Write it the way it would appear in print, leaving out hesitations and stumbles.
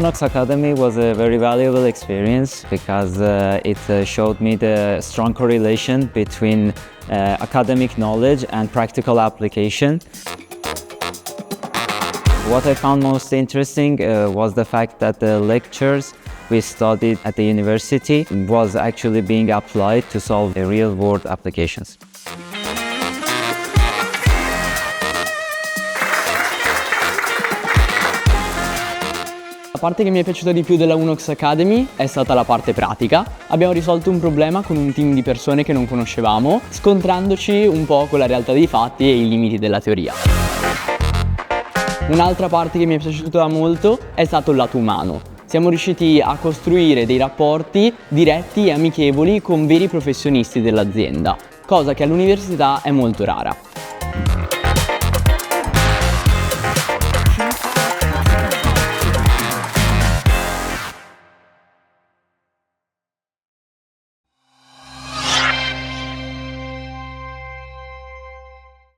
Unox Academy was a very valuable experience because it showed me the strong correlation between academic knowledge and practical application. What I found most interesting was the fact that the lectures we studied at the university was actually being applied to solve real-world applications. La parte che mi è piaciuta di più della Unox Academy è stata la parte pratica. Abbiamo risolto un problema con un team di persone che non conoscevamo, scontrandoci un po' con la realtà dei fatti e i limiti della teoria. Un'altra parte che mi è piaciuta molto è stato il lato umano. Siamo riusciti a costruire dei rapporti diretti e amichevoli con veri professionisti dell'azienda, cosa che all'università è molto rara.